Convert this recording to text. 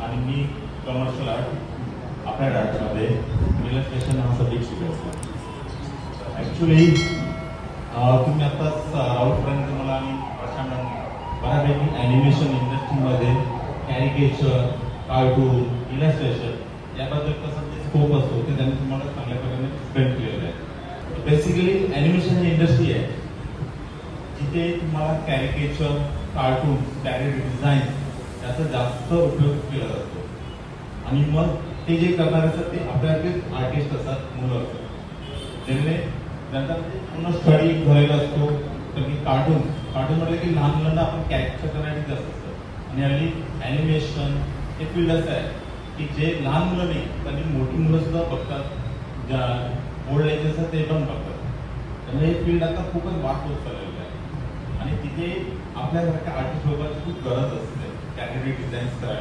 आणि मी commercial art applied आर्टमध्ये illustration हा सब्जेक्ट शिकायचो. ॲक्च्युली तुम्ही आत्ताच राऊतपर्यंत मला आणि प्रशांत बऱ्यापैकी ॲनिमेशन इंडस्ट्रीमध्ये कॅरिकेचर, कार्टून, इलस्ट्रेशन याबद्दल कसं ते स्कोप असतो ते त्यांनी तुम्हाला चांगल्या प्रकारे एक्सप्लेन केलेलं आहे. बेसिकली ॲनिमेशन ही इंडस्ट्री आहे जिथे तुम्हाला कॅरिकेचर, कार्टून, कॅरेक्टर डिझाईन याचा जास्त उपयोग केला जातो. आणि मग ते जे करणारे असतात ते आपल्याकडे आर्टिस्ट असतात, मुलं असतात, ज्याने त्यांचा पूर्ण स्टडी झालेला असतो. तर की कार्टून म्हटलं की लहान मुलांना आपण कॅरेक्टर करण्यासाठी जास्त असतं. आणि हल्ली ॲनिमेशन हे फील्ड असं आहे की जे लहान मुलं नाही त्यांनी मोठी मुलं सुद्धा बघतात, ज्या ओल्ड एज असतात ते पण बघतात. त्यामुळे हे फील्ड आता खूपच वाट होत चाललेलं आहे. आणि तिथे आपल्यासारख्या आर्टिस्ट लोकांची खूप गरज असते कॅरेक्टर डिझाईन्स करायला.